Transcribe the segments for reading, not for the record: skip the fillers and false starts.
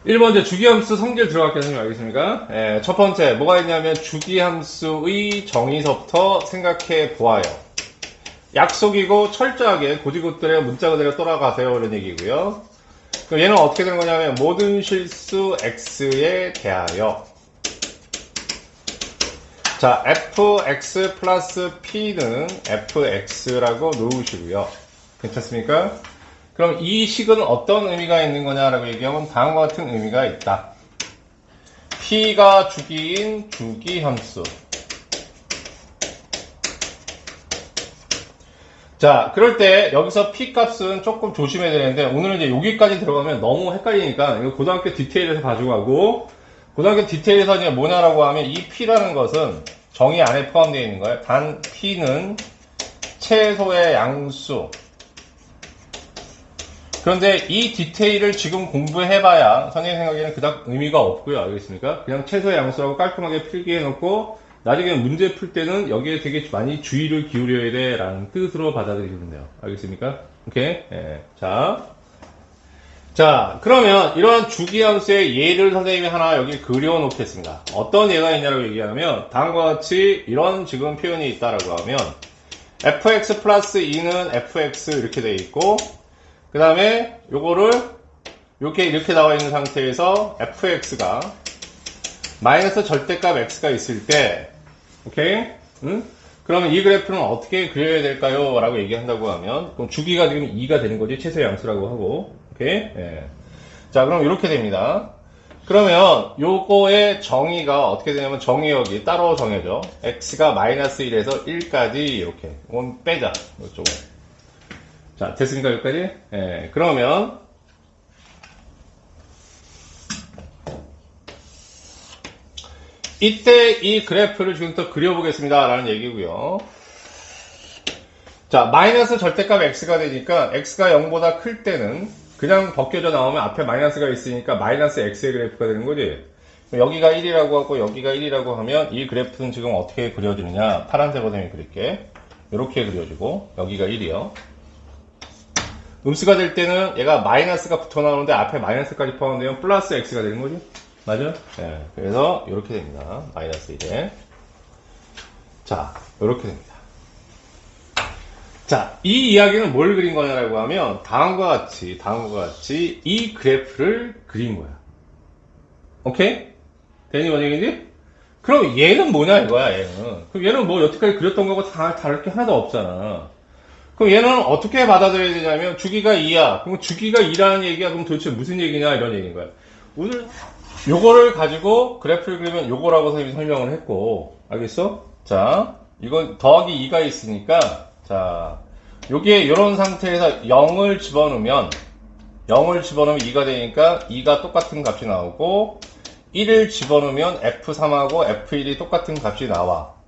1번째 주기함수 성질 들어갈게요. 선생님 알겠습니까? 예, 첫 번째 뭐가 있냐면 주기함수의 정의서부터 생각해 보아요. 약속이고 철저하게 고지고대로 문자 그대로 돌아가세요. 이런 얘기고요. 그럼 얘는 어떻게 되는 거냐면 모든 실수 x에 대하여 자 fx 플러스 p는 fx라고 놓으시고요. 괜찮습니까? 그럼 이 식은 어떤 의미가 있는 거냐라고 얘기하면 다음과 같은 의미가 있다. p가 주기인 주기함수. 자, 그럴 때 여기서 p 값은 조금 조심해야 되는데 오늘은 이제 여기까지 들어가면 너무 헷갈리니까 이거 고등학교 디테일에서 가지고 가고 고등학교 디테일에서 이제 뭐냐라고 하면 이 p라는 것은 정의 안에 포함되어 있는 거예요. 단 p는 최소의 양수. 그런데 이 디테일을 지금 공부해봐야 선생님 생각에는 그닥 의미가 없고요. 알겠습니까? 그냥 최소의 양수라고 깔끔하게 필기해 놓고 나중에 문제 풀 때는 여기에 되게 많이 주의를 기울여야 돼 라는 뜻으로 받아들이시면 돼요. 알겠습니까? 오케이? 예. 자, 그러면 이러한 주기함수의 예를 선생님이 하나 여기 그려 놓겠습니다. 어떤 예가 있냐고 얘기하면 다음과 같이 이런 지금 표현이 있다라고 하면 fx 플러스 2는 fx 이렇게 돼 있고 그 다음에 요거를 이렇게 나와 있는 상태에서 fx가 마이너스 절대값 x가 있을 때 오케이? 응? 그러면 이 그래프는 어떻게 그려야 될까요? 라고 얘기한다고 하면 그럼 주기가 지금 2가 되는 거지 최소의 양수라고 하고 오케이? 예. 자 그럼 이렇게 됩니다. 그러면 요거의 정의가 어떻게 되냐면 정의역이 따로 정해져 x가 마이너스 1에서 1까지 이렇게 이건 빼자 이쪽으로. 자, 됐습니까? 여기까지? 예, 그러면, 이때 이 그래프를 지금부터 그려보겠습니다. 라는 얘기고요. 자, 마이너스 절대값 x가 되니까, x가 0보다 클 때는, 그냥 벗겨져 나오면 앞에 마이너스가 있으니까, 마이너스 x의 그래프가 되는 거지. 여기가 1이라고 하고, 여기가 1이라고 하면, 이 그래프는 지금 어떻게 그려지느냐. 파란색으로 선생님이 그릴게. 이렇게 그려지고, 여기가 1이요. 음수가 될 때는 얘가 마이너스가 붙어 나오는데 앞에 마이너스까지 포함되면 플러스 x가 되는 거지? 맞아요? 네. 그래서 이렇게 됩니다. 마이너스 1에. 자, 이렇게 됩니다. 자, 이 이야기는 뭘 그린 거냐라고 하면 다음과 같이 이 그래프를 그린 거야. 오케이? 되니 뭔 얘기지? 그럼 얘는 뭐냐 이거야, 얘는. 그럼 얘는 뭐 여태까지 그렸던 거하고 다 다를 게 하나도 없잖아. 그럼 얘는 어떻게 받아들여야 되냐면 주기가 2야. 그럼 주기가 2라는 얘기가 그럼 도대체 무슨 얘기냐 이런 얘기인 거야. 오늘 요거를 가지고 그래프를 그리면 요거라고 선생님이 설명을 했고 알겠어? 자, 이건 더하기 2가 있으니까 자, 여기에 요런 상태에서 0을 집어넣으면 2가 되니까 2가 똑같은 값이 나오고 1을 집어넣으면 F3하고 F1이 똑같은 값이 나와.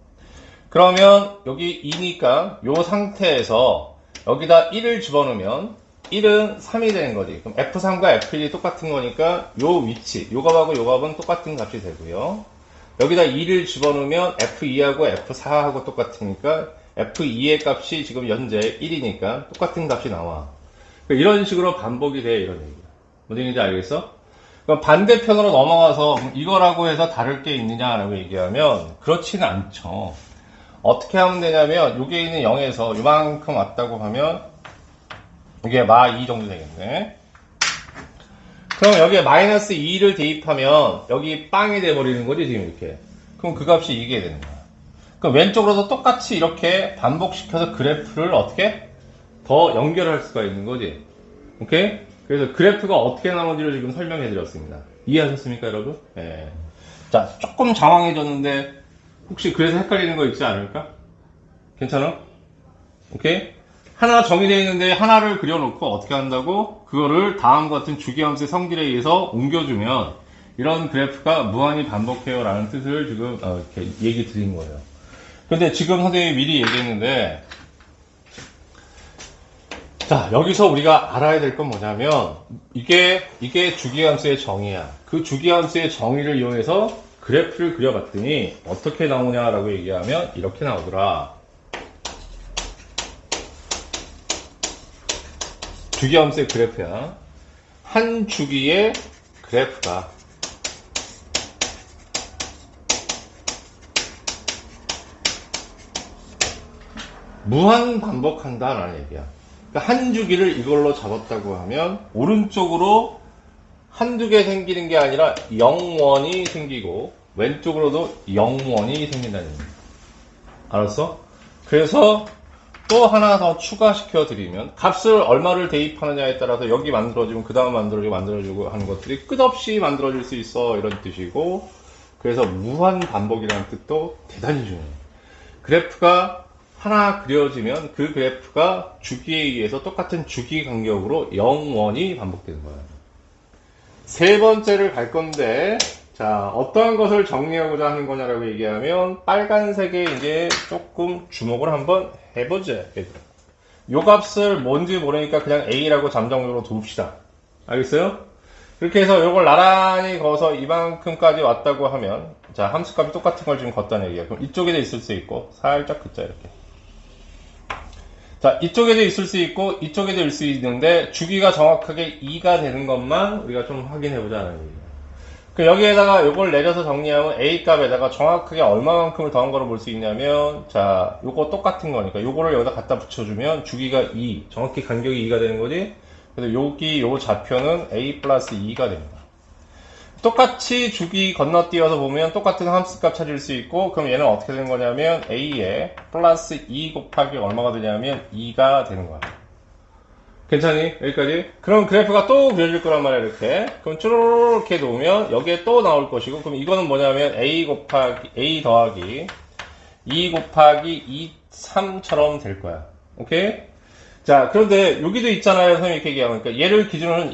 그러면 여기 2니까 요 상태에서 여기다 1을 집어넣으면 1은 3이 되는 거지. 그럼 F3과 F1이 똑같은 거니까 요 위치, 요 값하고 요 값은 똑같은 값이 되고요. 여기다 2를 집어넣으면 F2하고 F4하고 똑같으니까 F2의 값이 지금 현재 1이니까 똑같은 값이 나와. 이런 식으로 반복이 돼, 이런 얘기야. 무슨 얘기인지 알겠어? 그럼 반대편으로 넘어가서 이거라고 해서 다를 게 있느냐라고 얘기하면 그렇지는 않죠. 어떻게 하면 되냐면 여기에 있는 0에서 이만큼 왔다고 하면 이게 마2 정도 되겠네. 그럼 여기에 마이너스 2를 대입하면 여기 빵이 돼버리는 거지 지금 이렇게. 그럼 그 값이 이게 되는 거야. 그럼 왼쪽으로도 똑같이 이렇게 반복시켜서 그래프를 어떻게 더 연결할 수가 있는 거지. 오케이? 그래서 그래프가 어떻게 나오는지를 지금 설명해 드렸습니다. 이해하셨습니까 여러분? 예. 자, 조금 장황해졌는데 혹시 그래서 헷갈리는 거 있지 않을까? 괜찮아? 오케이? 하나 정의되어 있는데 하나를 그려놓고 어떻게 한다고? 그거를 다음과 같은 주기함수의 성질에 의해서 옮겨주면 이런 그래프가 무한히 반복해요 라는 뜻을 지금 이렇게 얘기 드린 거예요. 근데 지금 선생님이 미리 얘기했는데 자, 여기서 우리가 알아야 될 건 뭐냐면 이게 주기함수의 정의야. 그 주기함수의 정의를 이용해서 그래프를 그려봤더니 어떻게 나오냐라고 얘기하면 이렇게 나오더라. 주기함수의 그래프야. 한 주기에 그래프가 무한 반복한다라는 얘기야. 그러니까 한 주기를 이걸로 잡았다고 하면 오른쪽으로 한두 개 생기는 게 아니라 0원이 생기고 왼쪽으로도 0원이 생긴다는 얘기야. 알았어? 그래서 또 하나 더 추가시켜 드리면 값을 얼마를 대입하느냐에 따라서 여기 만들어지면 그 다음 만들어주고 하는 것들이 끝없이 만들어질 수 있어, 이런 뜻이고, 그래서 무한 반복이라는 뜻도 대단히 중요해. 그래프가 하나 그려지면 그 그래프가 주기에 의해서 똑같은 주기 간격으로 0원이 반복되는 거야. 세 번째를 갈 건데, 자, 어떠한 것을 정리하고자 하는 거냐라고 얘기하면 빨간색에 이제 조금 주목을 한번 해보자, 얘들아. 요 값을 뭔지 모르니까 그냥 A라고 잠정적으로 둡시다. 알겠어요? 그렇게 해서 요걸 나란히 그어서 이만큼까지 왔다고 하면, 자, 함수값이 똑같은 걸 지금 걷다는 얘기야. 그럼 이쪽에도 있을 수 있고 살짝 긋자, 이렇게. 자, 이쪽에도 있을 수 있고 이쪽에도 있을 수 있는데 주기가 정확하게 2가 되는 것만 우리가 좀 확인해보자는 얘기예요. 그 여기에다가 요걸 내려서 정리하면 A 값에다가 정확하게 얼마만큼을 더한 거로 볼 수 있냐면, 자, 요거 똑같은 거니까 요거를 여기다 갖다 붙여주면 주기가 2, 정확히 간격이 2가 되는 거지. 그래서 여기 요 좌표는 A 플러스 2가 됩니다. 똑같이 주기 건너뛰어서 보면 똑같은 함수값 찾을 수 있고, 그럼 얘는 어떻게 되는 거냐면 A에 플러스 2 곱하기 얼마가 되냐면 2가 되는 거야. 괜찮니? 여기까지? 그럼 그래프가 또 그려질 거란 말이야, 이렇게. 그럼 쭈루루루 이렇게 놓으면 여기에 또 나올 것이고, 그럼 이거는 뭐냐면 A 더하기 2 곱하기 2, 3처럼 될 거야. 오케이? 자, 그런데 여기도 있잖아요, 선생님이 이렇게 얘기하면. 그러니까 얘를 기준으로는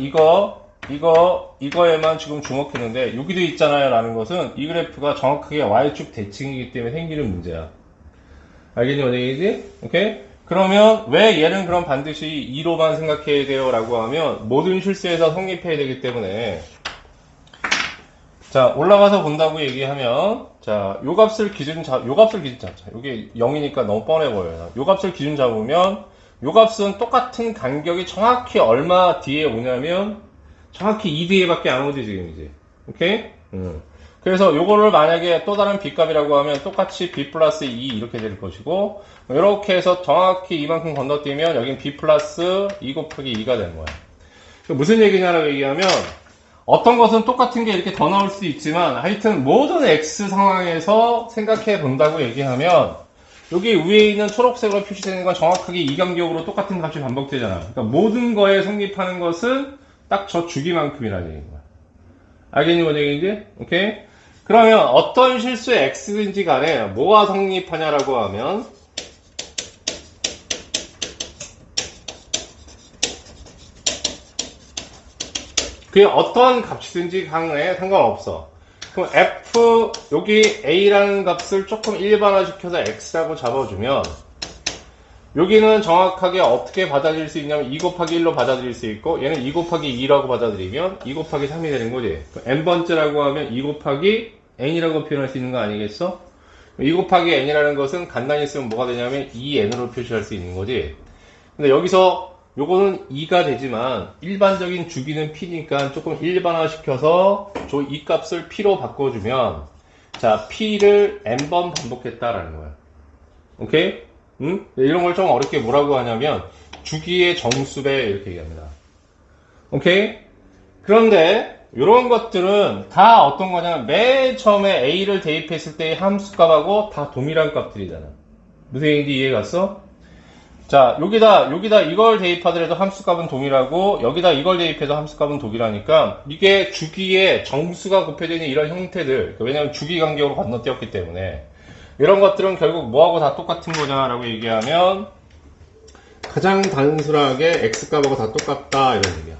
이거에만 지금 주목했는데, 여기도 있잖아요 라는 것은 이 그래프가 정확하게 Y축 대칭이기 때문에 생기는 문제야. 알겠니, 뭔 얘기지? 오케이? 그러면 왜 얘는 그럼 반드시 2로만 생각해야 돼요 라고 하면 모든 실수에서 성립해야 되기 때문에, 자, 올라가서 본다고 얘기하면, 자, 요 값을 기준 잡자. 요게 0이니까 너무 뻔해 보여요. 요 값을 기준 잡으면 요 값은 똑같은 간격이 정확히 얼마 뒤에 오냐면 정확히 2 뒤에밖에 안 오지, 지금 이제. 오케이? 그래서 요거를 만약에 또 다른 B값이라고 하면 똑같이 B 플러스 2 이렇게 될 것이고, 이렇게 해서 정확히 이만큼 건너뛰면 여긴 B 플러스 2 곱하기 2가 되는 거야. 무슨 얘기냐라고 얘기하면, 어떤 것은 똑같은 게 이렇게 더 나올 수 있지만 하여튼 모든 X 상황에서 생각해 본다고 얘기하면 여기 위에 있는 초록색으로 표시되는 건 정확하게 이 간격으로 똑같은 값이 반복되잖아. 그러니까 모든 거에 성립하는 것은 딱 저 주기만큼이라는 얘기인 거야. 알겠니, 뭔 얘기인지? 오케이? 그러면 어떤 실수의 X든지 간에 뭐가 성립하냐라고 하면, 그게 어떤 값이든지 간에 상관없어. 그럼 F, 여기 A라는 값을 조금 일반화시켜서 X라고 잡아주면, 여기는 정확하게 어떻게 받아들일 수 있냐면 2 곱하기 1로 받아들일 수 있고, 얘는 2 곱하기 2라고 받아들이면 2 곱하기 3이 되는 거지. n번째라고 하면 2 곱하기 n이라고 표현할 수 있는 거 아니겠어? 2 곱하기 n이라는 것은 간단히 쓰면 뭐가 되냐면 2n으로 표시할 수 있는 거지. 근데 여기서 요거는 2가 되지만 일반적인 주기는 p니까 조금 일반화시켜서 이 값을 p로 바꿔주면, 자, p를 n번 반복했다라는 거야. 오케이? 응? 이런 걸 좀 어렵게 뭐라고 하냐면 주기의 정수배 이렇게 얘기합니다. 오케이? 그런데 이런 것들은 다 어떤 거냐면 맨 처음에 A를 대입했을 때의 함수값하고 다 동일한 값들이잖아. 무슨 얘기인지 이해 갔어? 자, 여기다 이걸 대입하더라도 함수값은 동일하고 여기다 이걸 대입해도 함수값은 동일하니까 이게 주기의 정수가 곱해지는 이런 형태들, 왜냐면 주기 간격으로 건너뛰었기 때문에 이런 것들은 결국 뭐하고 다 똑같은 거냐라고 얘기하면 가장 단순하게 X값하고 다 똑같다, 이런 얘기야.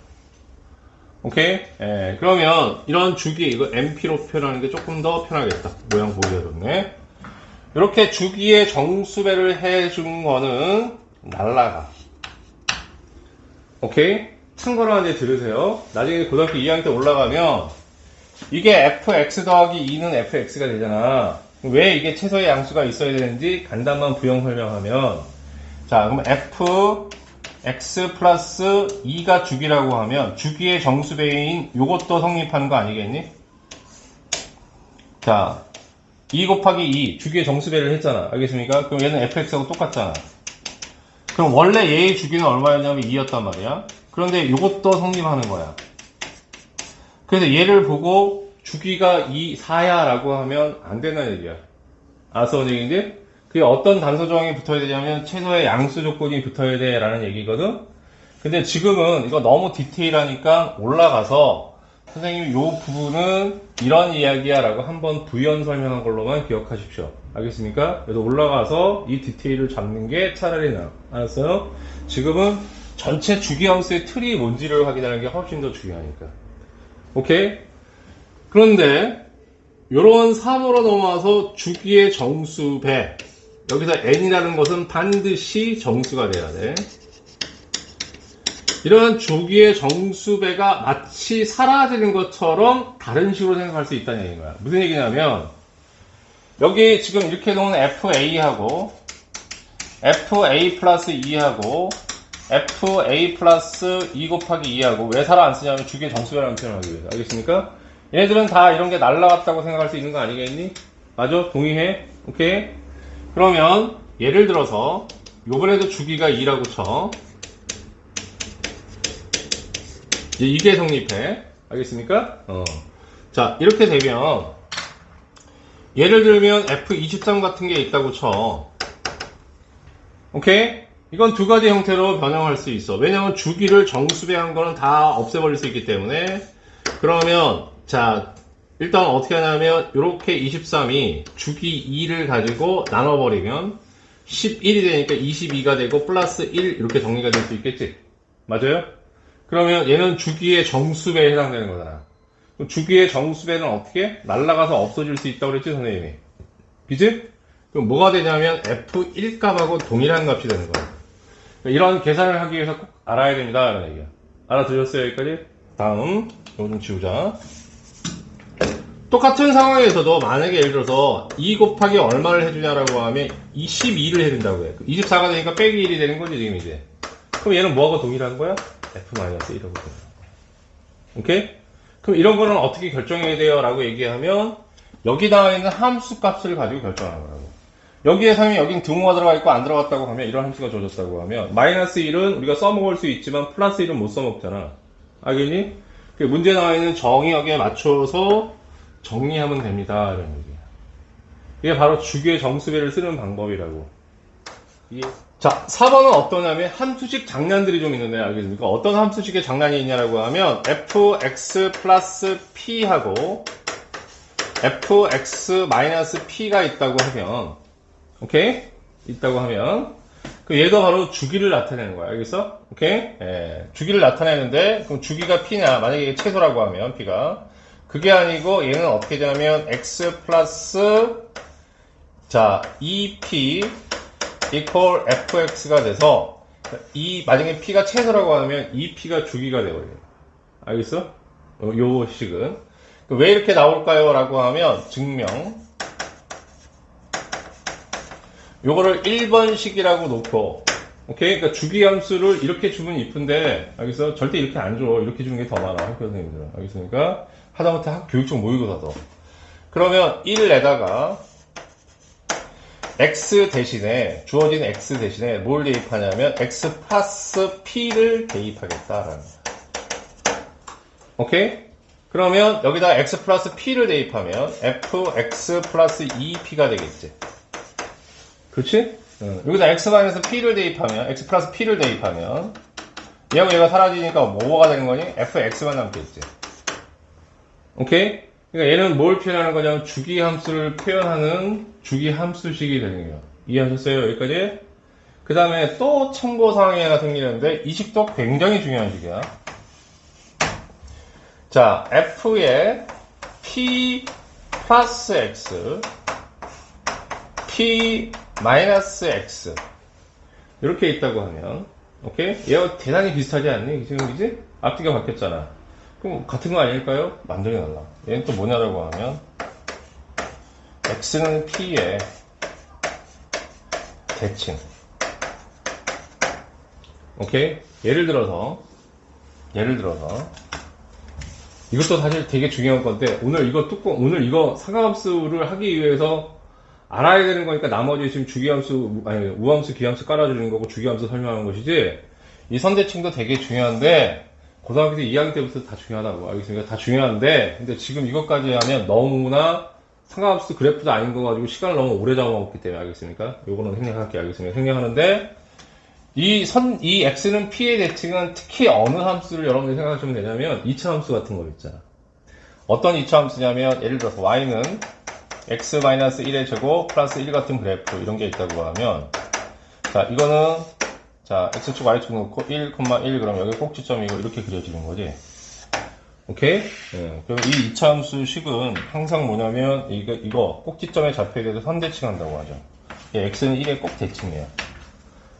오케이? 예, 그러면 이런 주기, 이거 MP로 표현하는 게 조금 더 편하겠다. 모양 보기가 좋네. 이렇게 주기의 정수배를 해준 거는 날라가. 오케이? 참고로 하나 들으세요. 나중에 고등학교 2학년 때 올라가면 이게 fx 더하기 2는 fx가 되잖아. 왜 이게 최소의 양수가 있어야 되는지 간단만 부영 설명하면, 자, 그럼 x 플러스 2가 주기라고 하면 주기의 정수배인 요것도 성립하는 거 아니겠니? 자, 2 곱하기 2 주기의 정수배를 했잖아. 알겠습니까? 그럼 얘는 fx하고 똑같잖아. 그럼 원래 얘의 주기는 얼마였냐면 2였단 말이야. 그런데 요것도 성립하는 거야. 그래서 얘를 보고 주기가 4야 라고 하면 안 된다는 얘기야. 알았어, 뭔 얘기인지? 그게 어떤 단서 조항이 붙어야 되냐면 최소의 양수 조건이 붙어야 돼 라는 얘기거든. 근데 지금은 이거 너무 디테일하니까 올라가서 선생님이 요 부분은 이런 이야기야 라고 한번 부연 설명한 걸로만 기억하십시오. 알겠습니까? 그래서 올라가서 이 디테일을 잡는 게 차라리 나아. 알았어요? 지금은 전체 주기함수의 틀이 뭔지를 확인하는 게 훨씬 더 중요하니까. 오케이? 그런데 요런 3으로 넘어와서 주기의 정수배, 여기서 n이라는 것은 반드시 정수가 돼야 돼. 이러한 주기의 정수배가 마치 사라지는 것처럼 다른 식으로 생각할 수 있다는 얘기인 거야. 무슨 얘기냐면 여기 지금 이렇게 놓은 FA하고 FA 플러스 2하고 FA 플러스 2 곱하기 2하고 왜 살아 안 쓰냐면 주기의 정수배라는 표현을 하기 위해서. 알겠습니까? 얘네들은 다 이런 게 날라갔다고 생각할 수 있는 거 아니겠니? 맞아? 동의해? 오케이? 그러면 예를 들어서 요번에도 주기가 2라고 쳐. 이게 성립해. 알겠습니까? 자, 이렇게 되면 예를 들면 F23 같은 게 있다고 쳐. 오케이? 이건 두 가지 형태로 변형할 수 있어. 왜냐면 주기를 정수배한 거는 다 없애버릴 수 있기 때문에. 그러면 자, 일단 어떻게 하냐면 이렇게 23이 주기 2를 가지고 나눠버리면 11이 되니까 22가 되고 플러스 1 이렇게 정리가 될 수 있겠지? 맞아요? 그러면 얘는 주기의 정수배에 해당되는 거잖아. 그럼 주기의 정수배는 어떻게? 날아가서 없어질 수 있다고 그랬지, 선생님이? 그지? 그럼 뭐가 되냐면 F1 값하고 동일한 값이 되는 거야. 그러니까 이런 계산을 하기 위해서 꼭 알아야 됩니다. 라는 얘기야. 알아들으셨어요, 여기까지? 다음, 이거 좀 지우자. 똑같은 상황에서도 만약에 예를 들어서 2 곱하기 얼마를 해주냐라고 하면 22를 해준다고 해. 24가 되니까 빼기 1이 되는 거지, 지금 이제. 그럼 얘는 뭐하고 동일한 거야? F-1하고 동일한. 오케이? 그럼 이런 거는 어떻게 결정해야 돼요? 라고 얘기하면 여기 나와 있는 함수 값을 가지고 결정하는 거라고. 여기에 사면 여긴 등호가 들어가 있고 안 들어갔다고 하면 이런 함수가 주어졌다고 하면 마이너스 1은 우리가 써먹을 수 있지만 플러스 1은 못 써먹잖아. 알겠니? 그 문제 나와 있는 정의역에 맞춰서 정리하면 됩니다. 이런 얘기야. 이게 바로 주기의 정수배를 쓰는 방법이라고. 자, 4번은 어떠냐면 함수식 장난들이 좀 있는데 알겠습니까? 어떤 함수식의 장난이 있냐라고 하면 fx 플러스 p하고 fx 마이너스 p가 있다고 하면, 오케이? 있다고 하면 그 얘가 바로 주기를 나타내는 거야. 알겠어? 오케이? 예, 주기를 나타내는데 그럼 주기가 p냐? 만약에 이게 최소라고 하면 p가 그게 아니고 얘는 어떻게 되냐면 x 플러스 자 2p equal fx가 돼서 만약에 p가 최소라고 하면 2p가 주기가 되거든요. 알겠어? 요 식은 왜 이렇게 나올까요? 라고 하면 증명 요거를 1번식이라고 놓고 오케이? 그러니까 주기함수를 이렇게 주면 이쁜데 알겠어? 절대 이렇게 안 줘. 이렇게 주는 게 더 많아. 학교 선생님들은. 알겠습니까? 하다못해 교육청 모의고사도. 그러면 1에다가 x 대신에 주어진 x 대신에 뭘 대입하냐면 x 플러스 p를 대입하겠다라는 거야. 오케이? 그러면 여기다 x 플러스 p를 대입하면 fx 플러스 2p가 되겠지. 그렇지? 여기다 x 마이너스 p를 대입하면 x 플러스 p를 대입하면 얘하고 얘가 사라지니까 뭐가 되는 거니? fx만 남겠지. 오케이? 그러니까 얘는 뭘 표현하는 거냐면 주기함수를 표현하는 주기함수식이 되는 거예요. 이해하셨어요? 여기까지? 그 다음에 또 참고사항이 하나 생기는데 이 식도 굉장히 중요한 식이야. 자, f의 p 플러스 x p 마이너스 x 이렇게 있다고 하면 오케이? 얘가 대단히 비슷하지 않니? 지금 그지? 앞뒤가 바뀌었잖아. 그럼 같은 거 아닐까요? 완전히 달라. 얘는 또 뭐냐라고 하면 x는 p의 대칭 오케이? 예를 들어서 이것도 사실 되게 중요한 건데 오늘 이거 상하함수를 하기 위해서 알아야 되는 거니까 나머지 지금 주기함수 아니 우함수 기함수 깔아주는 거고 주기함수 설명하는 것이지 이 선대칭도 되게 중요한데 고등학교 때 2학년 때부터 다 중요하다고 알겠습니까? 다 중요한데 근데 지금 이것까지 하면 너무나 상하함수 그래프도 아닌 거 가지고 시간을 너무 오래 잡아먹기 때문에 알겠습니까? 요거는 생략할게요. 알겠습니까? 생략하는데 이 x는 p의 대칭은 특히 어느 함수를 여러분들이 생각하시면 되냐면 2차 함수 같은 거 있잖아. 어떤 2차 함수냐면 예를 들어서 y는 x-1의 제곱 플러스 1 같은 그래프 이런 게 있다고 하면 자 이거는 자 x축 y축 놓고 1,1 그럼 여기 꼭지점이고 이렇게 그려지는 거지. 오케이? 예. 그럼 이 2차 함수 식은 항상 뭐냐면 이거 꼭지점에 잡혀야 돼서 선대칭 한다고 하죠. 예, x는 1의 꼭 대칭이에요.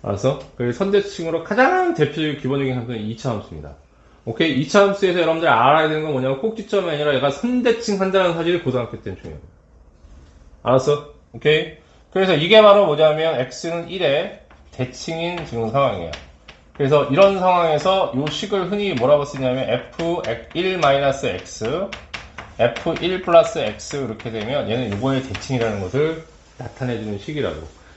알았어? 그래서 선대칭으로 가장 대표적인 기본적인 함수는 2차 함수입니다. 오케이? 2차 함수에서 여러분들이 알아야 되는 건 뭐냐면 꼭지점이 아니라 얘가 선대칭 한다는 사실이 고등학교 때는 중요해요. 알았어? 오케이? 그래서 이게 바로 뭐냐면 x는 1의 대칭인 지금 상황이에요. 그래서 이런 상황에서 이 식을 흔히 뭐라고 쓰냐면 f1-x, f1 플러스 x 이렇게 되면 얘는 이거의 대칭이라는 것을 나타내주는 식이라고.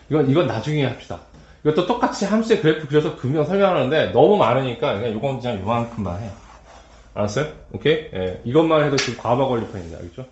이건 나중에 합시다. 이것도 똑같이 함수의 그래프 그려서 금방 설명하는데 너무 많으니까 그냥 이건 그냥 요만큼만 해요. 알았어요? 오케이? 예, 이것만 해도 지금 과부하 걸릴 뻔했는데 알겠죠?